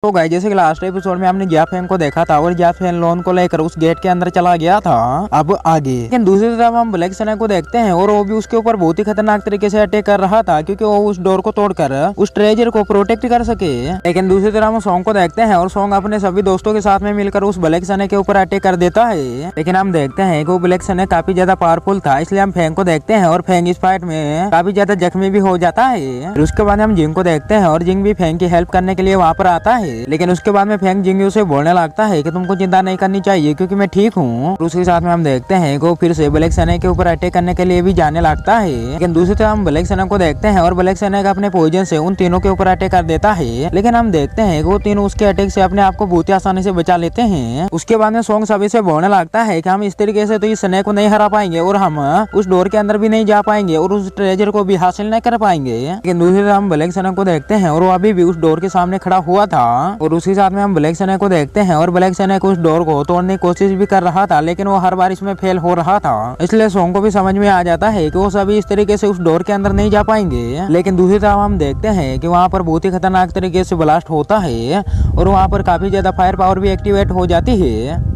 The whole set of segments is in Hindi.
तो गाइस जैसे कि लास्ट एपिसोड में हमने जियाफेंग को देखा था और जियाफेंग लोन को लेकर उस गेट के अंदर चला गया था। अब आगे लेकिन दूसरी तरफ हम ब्लैक सना को देखते हैं और वो भी उसके ऊपर बहुत ही खतरनाक तरीके से अटैक कर रहा था क्योंकि वो उस डोर को तोड़कर उस ट्रेजर को प्रोटेक्ट कर सके। लेकिन दूसरी तरफ हम सॉन्ग को देखते हैं और सॉन्ग अपने सभी दोस्तों के साथ में मिलकर उस ब्लैक सना के ऊपर अटैक कर देता है। लेकिन हम देखते हैं कि वो ब्लैक सना काफी ज्यादा पावरफुल था, इसलिए हम फेंग को देखते हैं और फेंग इस फाइट में काफी ज्यादा जख्मी भी हो जाता है। फिर उसके बाद हम जिंग को देखते हैं और जिंग भी फेंग की हेल्प करने के लिए वहाँ पर आता है। लेकिन उसके बाद में फेंग जिंग से बोलने लगता है कि तुमको चिंता नहीं करनी चाहिए क्योंकि मैं ठीक हूँ। उसके साथ में हम देखते हैं कि वो फिर से ब्लैक सना के ऊपर अटैक करने के लिए भी जाने लगता है। लेकिन दूसरी तरफ हम ब्लैक सना को देखते हैं और ब्लैक सना अपने पोजीशन से उन तीनों के ऊपर अटैक कर देता है। लेकिन हम देखते हैं कि वो तीनों उसके अटैक से अपने आप को बहुत ही आसानी से बचा लेते हैं। उसके बाद में सॉन्ग सभी से बोलने लगता है कि हम इस तरीके से तो इस सना को नहीं हरा पाएंगे और हम उस डोर के अंदर भी नहीं जा पाएंगे और उस ट्रेजर को भी हासिल नहीं कर पाएंगे। लेकिन दूसरी तरफ हम ब्लैक सना को देखते हैं और वो अभी भी उस डोर के सामने खड़ा हुआ था और उसके साथ में हम ब्लैक सना को देखते हैं और ब्लैक सना उस डोर को तोड़ने की कोशिश भी कर रहा था, लेकिन वो हर बार इसमें फेल हो रहा था। इसलिए सॉन्ग को भी समझ में आ जाता है कि वो सभी इस तरीके से उस डोर के अंदर नहीं जा पाएंगे। लेकिन दूसरी तरफ हम देखते हैं कि वहाँ पर बहुत ही खतरनाक तरीके से ब्लास्ट होता है और वहाँ पर काफी ज्यादा फायर पावर भी एक्टिवेट हो जाती है।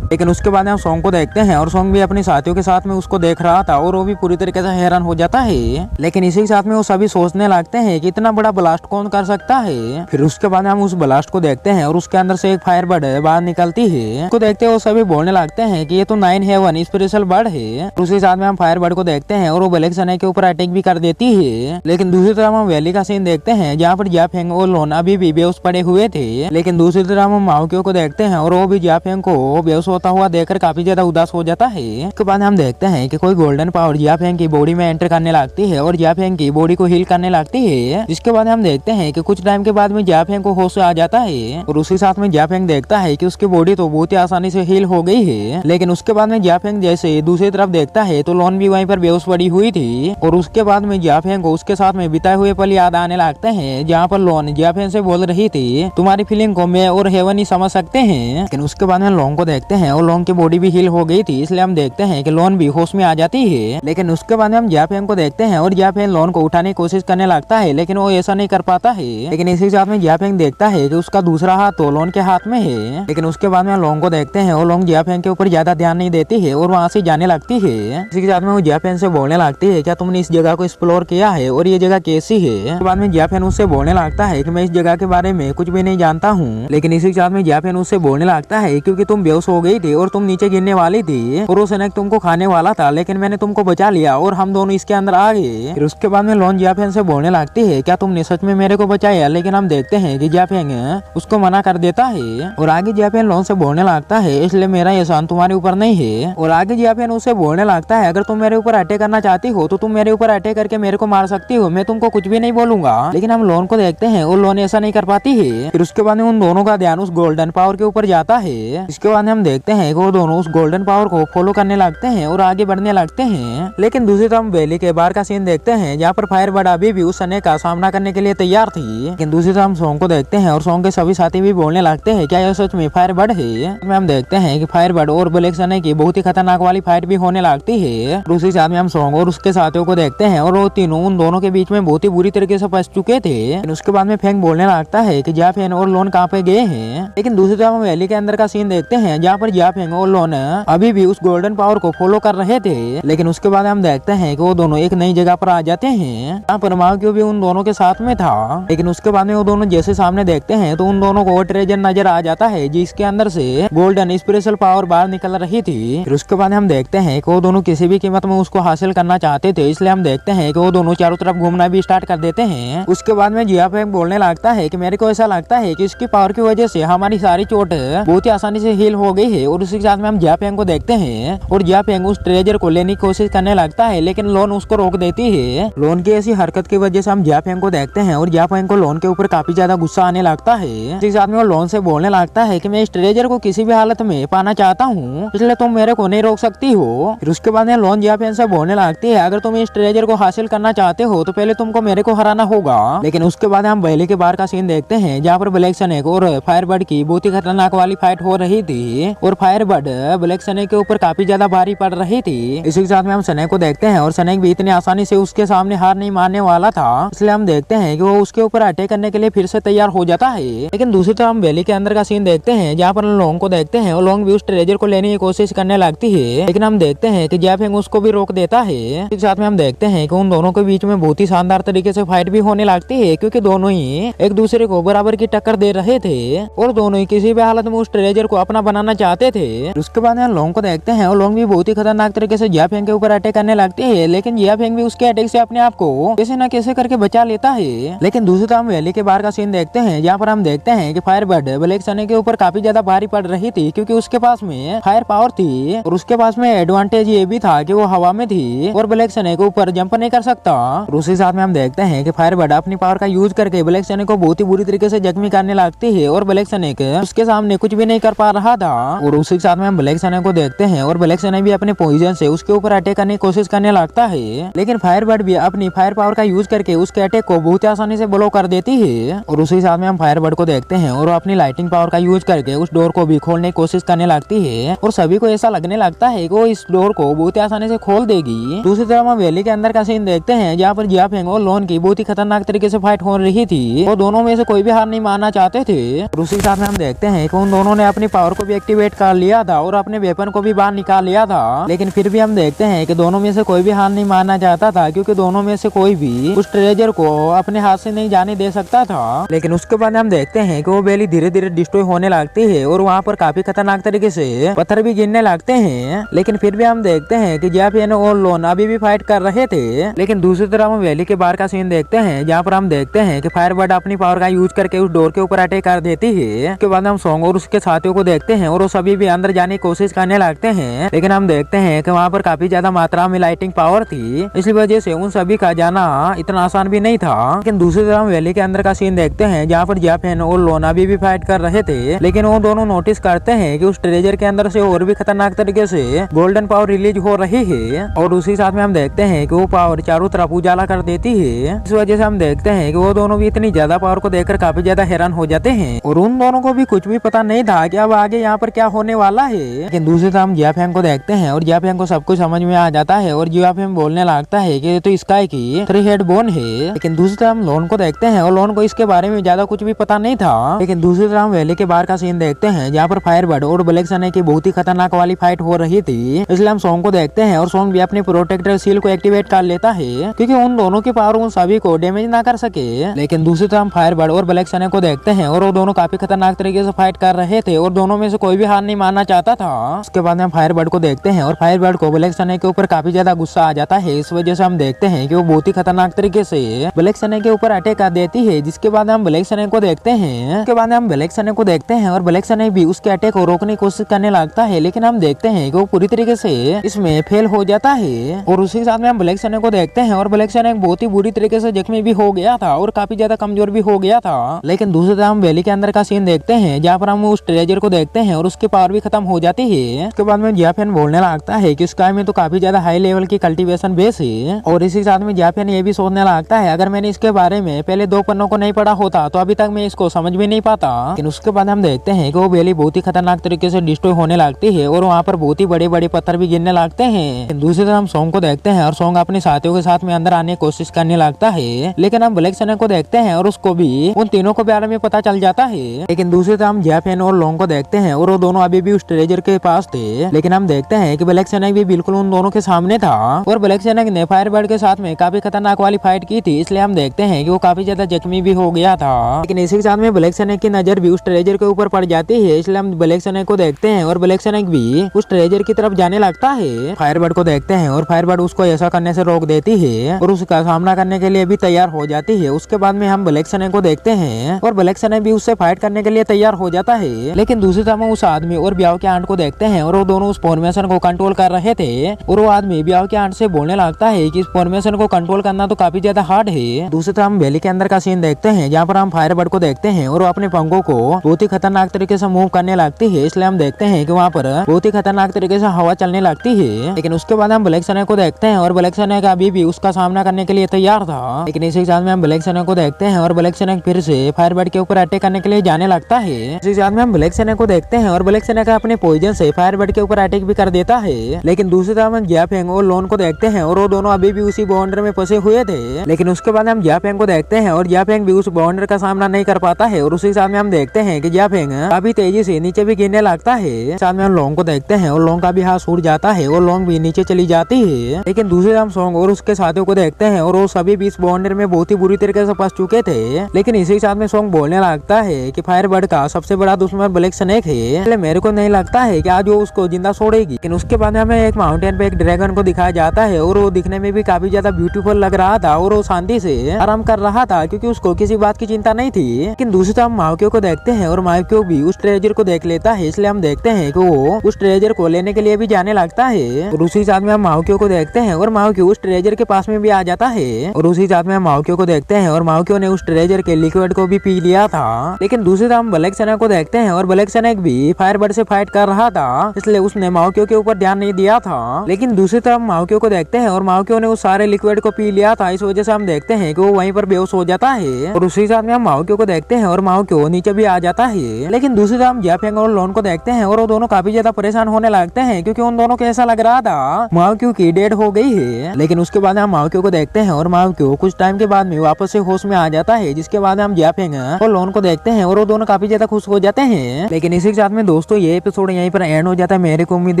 लेकिन उसके बाद हम सॉन्ग को देखते हैं और सॉन्ग भी अपने साथियों के साथ में उसको देख रहा था और वो भी पूरी तरीके से हैरान हो जाता है। लेकिन इसी के साथ में वो सभी सोचने लगते हैं कि इतना बड़ा ब्लास्ट कौन कर सकता है। फिर उसके बाद हम उस ब्लास्ट को देखते हैं और उसके अंदर से एक फायर बर्ड बाहर निकलती है। उसको देखते वो सभी बोलने लगते हैं कि ये तो 9 हेवन स्पेशल बर्ड है। उसके साथ में हम फायर बर्ड को देखते हैं और वो ब्लैक सना के ऊपर अटैक भी कर देती है। लेकिन दूसरी तरफ हम वैली का सीन देखते हैं जहाँ पर जियाफेंग और लोन अभी भी बेहोश पड़े हुए थे। लेकिन दूसरी तरफ हम माओक्यो को देखते हैं और वो भी जियाफेंग को बेहोश होता हुआ देखकर काफी ज्यादा उदास हो जाता है। उसके बाद हम देखते हैं कि कोई गोल्डन पावर जियाफेंग की बॉडी में एंटर करने लगती है और जियाफेंग की बॉडी को हील करने लगती है। जिसके बाद हम देखते हैं कि कुछ टाइम के बाद में जियाफेंग को होश आ जाता है और उसी साथ में जियाफेंग देखता है कि उसकी बॉडी तो बहुत ही आसानी से हील हो गई है। लेकिन उसके बाद में जियाफेंग जैसे दूसरी तरफ देखता है तो लोन भी वहीं पर बेहोश पड़ी हुई थी और उसके बाद में जियाफेंग को उसके साथ में बिताए हुए पल याद आने लगते हैं जहाँ पर लोन जियाफेंग से बोल रही थी तुम्हारी फीलिंग को मैं और हेवन ही समझ सकते हैं। लेकिन उसके बाद में लोन को देखते हैं और लोन की बॉडी भी हील हो गई थी, इसलिए हम देखते हैं कि लोन भी होश में आ जाती है। लेकिन उसके बाद हम जियाफेंग को देखते हैं और जियाफेंग लोन को उठाने की कोशिश करने लगता है, लेकिन वो ऐसा नहीं कर पाता है। लेकिन इसी साथ में जियाफेंग देखता है कि उसका दूसरा हाथ तो लोन के हाथ में है। लेकिन उसके बाद में लोन को देखते हैं और लोन जियाफेंग के ऊपर ज्यादा ध्यान नहीं देती है और वहाँ से जाने लगती है। इसी के साथ में वो जियाफेंग से बोलने लगती है क्या तुमने इस जगह को एक्सप्लोर किया है और ये जगह कैसी है। उसके बाद में जियाफेंग उससे बोलने लगता है कि मैं इस जगह के बारे में कुछ भी नहीं जानता हूँ। लेकिन इसी के साथ में जियाफेंग उससे बोलने लगता है क्योंकि तुम बेहोश हो गई थी और तुम नीचे गिरने वाली थी और वो स्नेक तुमको खाने वाला था, लेकिन मैंने तुमको बचा लिया और हम दोनों इसके अंदर आ गए। फिर उसके बाद में लोन जियाफेंग से बोलने लगती है क्या तुमने सच में मेरे को बचाया। लेकिन हम देखते हैं कि जियाफेंग उसको मना कर देता है और आगे जियाफेंग लोन से बोलने लगता है इसलिए मेरा एहसान तुम्हारे ऊपर नहीं है। और आगे जियाफेंग उससे बोलने लगता है अगर तुम मेरे ऊपर अटैक करना चाहती हो तो तुम मेरे ऊपर अटैक करके मेरे को मार सकती हो, मैं तुमको कुछ भी नहीं बोलूंगा। लेकिन हम लोन को देखते हैं और लोन ऐसा नहीं कर पाती है। फिर उसके बाद में उन दोनों का ध्यान उस गोल्डन पावर के ऊपर जाता है। इसके बाद हम देखते हैं कि वो दोनों उस गोल्डन पावर को फॉलो करने लगते हैं और आगे बढ़ने लगते हैं। लेकिन दूसरी तरफ हम वैली के बाहर का सीन देखते हैं जहाँ पर फायर बर्ड अभी भी उस सने का सामना करने के लिए तैयार थी। लेकिन दूसरी तरफ हम सॉन्ग को देखते हैं और सॉन्ग के सभी साथी भी बोलने लगते हैं क्या यह सच में फायर बर्ड है। हम देखते हैं कि फायर बर्ड और ब्लैक सने की बहुत ही खतरनाक वाली फाइट भी होने लगती है। दूसरी साथ में हम सॉन्ग और उसके साथियों को देखते हैं और वो तीनों उन दोनों के बीच में बहुत ही बुरी तरीके से फंस चुके थे। उसके बाद में फेंग बोलने लगता है कि जियाफेंग और लोन कहाँ पे गए हैं। लेकिन दूसरी तरफ हम वैली के अंदर का सीन देखते हैं जहाँ पर जियाफेंग और लोन अभी भी उस गोल्डन पावर को फॉलो कर रहे थे। लेकिन उसके बाद हम देखते हैं कि वो दोनों एक नई जगह पर आ जाते हैं जहाँ पर माओक्यो भी उन दोनों के साथ में था। लेकिन उसके बाद में वो दोनों जैसे सामने देखते हैं तो उन दोनों को ट्रेजर नजर आ जाता है जिसके अंदर से गोल्डन स्पेशल पावर बाहर निकल रही थी। फिर उसके बाद हम देखते हैं कि वो दोनों किसी भी कीमत में उसको हासिल करना चाहते थे, इसलिए हम देखते हैं कि वो दोनों चारों तरफ घूमना भी स्टार्ट कर देते हैं। उसके बाद में जियाफेंग बोलने लगता है कि मेरे को ऐसा लगता है कि इसकी पावर की वजह से हमारी सारी चोट बहुत ही आसानी से हील हो गई है। और उसी के साथ में हम जियाफेंग को देखते हैं और जियाफेंग उस ट्रेजर को लेने की कोशिश करने लगता है, लेकिन लोन उसको रोक देती है। लोन की ऐसी हरकत की वजह से हम जियाफेंग को देखते हैं और जियाफेंग को लोन के ऊपर काफी ज्यादा गुस्सा आने लगता है। इसी के साथ में वो लोन से बोलने लगता है कि मैं इस ट्रेजर को किसी भी हालत में पाना चाहता हूँ, इसलिए तुम मेरे को नहीं रोक सकती हो। फिर उसके बाद में लोन जियाफेंग से बोलने लगती है अगर तुम इस ट्रेजर को हासिल करना चाहते हो तो पहले तुमको मेरे को हराना होगा। लेकिन उसके बाद हम वैली के बाहर का सीन देखते हैं जहाँ पर ब्लैक स्नेक और फायर बर्ड की बहुत ही खतरनाक वाली फाइट हो रही थी और और फायर बर्ड ब्लैक स्नेक के ऊपर काफी ज्यादा भारी पड़ रही थी। इसी के साथ में हम स्नेक को देखते हैं और स्नेक भी इतनी आसानी से उसके सामने हार नहीं मानने वाला था, इसलिए हम देखते हैं कि वो उसके ऊपर अटैक करने के लिए फिर से तैयार हो जाता है। लेकिन दूसरी तरफ हम वैली के अंदर का सीन देखते हैं जहाँ पर लोंग को देखते हैं और लोंग भी उस ट्रेजर को लेने की कोशिश करने लगती है, लेकिन हम देखते हैं कि जियाफेंग उसको भी रोक देता है। इसी के साथ में हम देखते हैं कि उन दोनों के बीच में बहुत ही शानदार तरीके से फाइट भी होने लगती है, क्योंकि दोनों ही एक दूसरे को बराबर की टक्कर दे रहे थे और दोनों ही किसी भी हालत में उस ट्रेजर को अपना बनाना चाहते थे। उसके बाद हम लोंग को देखते हैं और लोंग भी बहुत ही खतरनाक तरीके से जियाफेंग के ऊपर अटैक करने लगते हैं, लेकिन जियाफेंग भी उसके अटैक से अपने आप को कैसे न कैसे करके बचा लेता है। लेकिन दूसरी तरफ हम वैली के बाहर का सीन देखते हैं जहाँ पर हम देखते हैं कि फायर बर्ड ब्लैक स्नेक के ऊपर काफी ज्यादा भारी पड़ रही थी, क्योंकि उसके पास में फायर पावर थी और उसके पास में एडवांटेज ये भी था कि वो हवा में थी और ब्लैक स्नेक के ऊपर जंप नहीं कर सकता। और उसी साथ में हम देखते हैं कि फायर बर्ड अपनी पावर का यूज करके ब्लैक स्नेक को बहुत ही बुरी तरीके से जख्मी करने लगती है और ब्लैक स्नेक उसके सामने कुछ भी नहीं कर पा रहा था। और उसी के साथ में हम ब्लैक स्नेक को देखते हैं और ब्लैक स्नेक भी अपने पोजीशन से उसके ऊपर अटैक करने की कोशिश करने लगता है, लेकिन फायर बर्ड भी अपनी फायर पावर का यूज करके उसके अटैक को बहुत आसानी से ब्लॉक कर देती है। और उसी साथ में हम फायर बर्ड को देखते हैं और अपनी लाइटिंग पावर का यूज करके उस डोर को भी खोलने की कोशिश करने लगती है और सभी को ऐसा लगने लगता है कि वो इस डोर को बहुत आसानी से खोल देगी। दूसरी तरफ हम वैली के अंदर का सीन देखते हैं जहाँ पर जियाफेंग और लोन की बहुत ही खतरनाक तरीके से फाइट हो रही थी और दोनों में से कोई भी हार नहीं मानना चाहते थे। और उसी साथ में हम देखते हैं कि उन दोनों ने अपनी पावर को भी एक्टिवेट कर लिया था और अपने वेपन को भी बाहर निकाल लिया था, लेकिन फिर भी हम देखते हैं कि दोनों में से कोई भी हार नहीं मानना चाहता था, क्योंकि दोनों में से कोई भी उस ट्रेजर को अपने हाथ से नहीं जाने दे सकता था। लेकिन उसके बाद हम देखते हैं कि वो वैली धीरे धीरे डिस्ट्रॉय होने लगती है और वहाँ पर काफी खतरनाक तरीके से पत्थर भी गिरने लगते हैं, लेकिन फिर भी हम देखते हैं कि जियाफेंग और लोन अभी भी फाइट कर रहे थे। लेकिन दूसरी तरफ हम वैली के बाहर का सीन देखते हैं जहाँ पर हम देखते हैं कि फायर बर्ड अपनी पावर का यूज करके उस डोर के ऊपर अटैक कर देती है। उसके बाद हम सोंग और उसके साथियों को देखते हैं और वो सभी भी अंदर जाने की कोशिश करने लगते हैं, लेकिन हम देखते हैं कि वहाँ पर काफी ज्यादा मात्रा में लाइटिंग पावर थी, इसी वजह से उन सभी का जाना इतना आसान भी नहीं था। लेकिन दूसरी तरफ हम वैली के अंदर का सीन देखते हैं जहाँ पर जियाफेंग और लोना भी फाइट कर रहे थे, लेकिन वो दोनों नोटिस करते हैं कि उस ट्रेजर के अंदर से और भी खतरनाक तरीके से गोल्डन पावर रिलीज हो रही है और उसी साथ में हम देखते हैं कि वो पावर चारों तरफ उजाला कर देती है। इस वजह से हम देखते हैं कि वो दोनों भी इतनी ज्यादा पावर को देखकर काफी ज्यादा हैरान हो जाते हैं और उन दोनों को भी कुछ भी पता नहीं था कि अब आगे यहाँ पर क्या होने वाला है। लेकिन दूसरी तरफ हम जियाफेंग को देखते हैं और जियाफेंग को सब कुछ समझ में आ जाता है और जियाफेंग बोलने लगता है कि तो स्काई की 3 हेड बोन है। लेकिन दूसरी तरफ हम लोन को देखते हैं और लोन को इसके बारे में ज्यादा कुछ भी पता नहीं था। लेकिन दूसरी तरफ हम वैली के बाहर का सीन देखते हैं जहाँ पर फायर बर्ड और ब्लैक स्नेक की बहुत ही खतरनाक वाली फाइट हो रही थी, इसलिए हम सोंग को देखते हैं और सोंग भी अपने प्रोटेक्टर सील को एक्टिवेट कर लेता है, क्योंकि उन दोनों की पावर उन सभी को डैमेज ना कर सके। लेकिन दूसरी तरफ हम फायर बर्ड और ब्लैक स्नेक को देखते हैं और वो दोनों काफी खतरनाक तरीके से फाइट कर रहे थे और दोनों में से कोई भी हार नहीं मानना चाहता था। उसके बाद हम फायर बर्ड को देखते हैं और फायर बर्ड को ब्लैक स्नेक के ऊपर काफी ज्यादा गुस्सा आ जाता है, इस वजह से हम देखते हैं कि वो बहुत ही खतरनाक तरीके से ब्लैक स्नेक के ऊपर अटैक कर देती है। जिसके बाद हम ब्लैक स्नेक को देखते हैं, उसके बाद हम ब्लैक स्नेक को देखते हैं और ब्लैक स्नेक भी उसके अटैक को रोकने की कोशिश करने लगता है, लेकिन हम देखते हैं कि वो पूरी तरीके से इसमें फेल हो जाता है। और उसी के साथ में हम ब्लैक स्नेक को देखते हैं और ब्लैक स्नेक बहुत ही बुरी तरीके से जख्मी भी हो गया था और काफी ज्यादा कमजोर भी हो गया था। लेकिन दूसरी तरफ हम वैली के अंदर का सीन देखते हैं जहाँ पर हम उस ट्रेजर को देखते हैं और उसकी पावर भी खत्म हो जाती है। उसके बाद में जियाफेंग बोलने लगता है कि स्काई में तो काफी ज्यादा हाई लेवल की कल्टीवेशन बेस है और इसी साथ में जियाफेंग ये भी सोचने लगता है अगर मैंने इसके बारे में पहले 2 पन्नों को नहीं पढ़ा होता तो अभी तक मैं इसको समझ भी नहीं पाता। लेकिन उसके बाद हम देखते हैं कि वो वैली बहुत ही खतरनाक तरीके से डिस्ट्रॉय होने लगती है और वहाँ पर बहुत ही बड़े बड़े पत्थर भी गिरने लगते हैं। दूसरी तरफ हम सोंग को देखते हैं और सोंग अपने साथियों के साथ में अंदर आने की कोशिश करने लगता है, लेकिन हम ब्लैक स्नेक को देखते हैं और उसको भी उन तीनों के बारे में पता चल जाता है। लेकिन दूसरी तरफ हम जियाफेंग और लोंग को देखते हैं और वो दोनों अभी भी उस ट्रेजर के पास थे, लेकिन हम देखते हैं कि ब्लैक स्नेक भी बिल्कुल उन दोनों के सामने था और ब्लैक स्नेक ने फायर बर्ड के साथ में काफी खतरनाक वाली फाइट की थी, इसलिए हम देखते हैं कि वो काफी ज्यादा जख्मी भी हो गया था। लेकिन इसी के साथ में ब्लैक स्नेक की नजर भी उस ट्रेजर के ऊपर पड़ जाती है, इसलिए हम ब्लैक स्नेक को देखते हैं और ब्लैक स्नेक भी उस ट्रेजर की तरफ जाने लगता है। फायर बर्ड को देखते हैं और फायर बर्ड उसको ऐसा करने से रोक देती है और उसका सामना करने के लिए भी तैयार हो जाती है। उसके बाद में हम ब्लैक स्नेक को देखते हैं और ब्लैक स्नेक भी उससे फाइट करने के लिए तैयार हो जाता है। लेकिन दूसरी तरफ हम उस आदमी और ब्याह के आंट को देखते हैं और वो दोनों उस फॉर्मेशन को कंट्रोल कर रहे थे और वो आदमी ब्याह के आंट से बोलने लगता है कि इस फॉर्मेशन को कंट्रोल करना तो काफी ज्यादा हार्ड है। दूसरी तरफ हम वैली के अंदर का सीन देखते हैं जहाँ पर हम फायर बर्ड को देखते हैं और वो अपने पंखों को बहुत ही खतरनाक तरीके से मूव करने लगती है, इसलिए हम देखते हैं कि वहाँ पर बहुत ही खतरनाक तरीके से हवा चलने लगती है। लेकिन उसके बाद हम ब्लैक स्नेक को देखते हैं और ब्लैक स्नेक अभी भी उसका सामना करने के लिए तैयार था। लेकिन इसी के साथ में हम ब्लैक स्नेक को देखते हैं और ब्लैक स्नेक फिर से फायर बर्ड के ऊपर अटैक करने के लिए जाने लगता है। इसी के साथ में हम ब्लैक स्नेक को देखते हैं और ब्लैक ब्लैक सना अपने पॉइजन से फायरबर्ड के ऊपर अटैक भी कर देता है। लेकिन दूसरी तरफ हम जियाफेंग और लोन को देखते हैं और वो दोनों अभी भी उसी बाउंड्री में फंसे हुए थे। लेकिन उसके बाद हम जियाफेंग को देखते हैं और जियाफेंग भी उस बाउंड्री का सामना नहीं कर पाता है और उसी साथ में हम देखते हैं कि जियाफेंग काफी तेजी से नीचे भी गिरने लगता है। साथ में हम लोंग को देखते हैं और लोंग का भी हाथ छूट जाता है और लोंग भी नीचे चली जाती है। लेकिन दूसरी तरफ सोंग और उसके साथियों को देखते हैं और वो सभी भी इस बाउंड्री में बहुत ही बुरी तरीके से फंस चुके थे। लेकिन इसी साथ में सोंग बोलने लगता है कि फायरबर्ड का सबसे बड़ा दुश्मन ब्लैक स्नेक है, इसलिए मेरे को नहीं लगता है कि आज वो उसको जिंदा छोड़ेगी। लेकिन उसके बाद हमें एक माउंटेन पे एक ड्रैगन को दिखाया जाता है और वो दिखने में भी काफी ज्यादा ब्यूटीफुल लग रहा था और वो शांति से आराम कर रहा था क्योंकि उसको किसी बात की चिंता नहीं थी। लेकिन दूसरी तरफ माओक्यो को देखते हैं और माओक्यो भी उस ट्रेजर को देख लेता है, इसलिए हम देखते हैं कि वो उस ट्रेजर को लेने के लिए भी जाने लगता है। और उसी साथ में हम माओक्यो को देखते हैं और माओक्यो उस ट्रेजर के पास में भी आ जाता है। और उसी साथ में हम माओक्यो को देखते हैं और माओक्यो ने उस ट्रेजर के लिक्विड को भी पी लिया था। लेकिन दूसरी तरफ हम ब्लैक स्नेक को देखते हैं और ब्लैक स्नेक भी फायरबर्ड से फाइट कर रहा था, इसलिए उसने माओक्यो के ऊपर ध्यान नहीं दिया था। लेकिन दूसरी तरफ माओक्यो को देखते हैं और माओक्यो ने उस सारे लिक्विड को पी लिया था, इस वजह से हम देखते हैं कि वो वहीं पर बेहोश हो जाता है। और उसी साथ में हम माओक्यो को देखते हैं और माओक्यो नीचे भी आ जाता है। लेकिन दूसरी तरफ हम जियाफेंग और लोन को देखते हैं और वो दोनों काफी ज्यादा परेशान होने लगते हैं क्योंकि उन दोनों को ऐसा लग रहा था माओक्यो की डेड हो गई है। लेकिन उसके बाद हम माओक्यो को देखते हैं और माओक्यो कुछ टाइम के बाद में वापस से होश में आ जाता है, जिसके बाद हम जियाफेंग और लोन को देखते हैं और वो दोनों काफी ज्यादा खुश हो जाते हैं। लेकिन इसी के साथ में दोस्तों ये एपिसोड यहीं पर एंड हो जाता है। मेरे को उम्मीद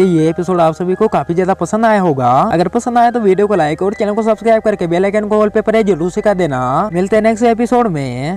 है ये एपिसोड आप सभी को काफी ज्यादा पसंद आया होगा। अगर पसंद आया तो वीडियो को लाइक और चैनल को सब्सक्राइब करके बेल आइकन को ऑल पे जरूर से कर देना। मिलते हैं नेक्स्ट एपिसोड में।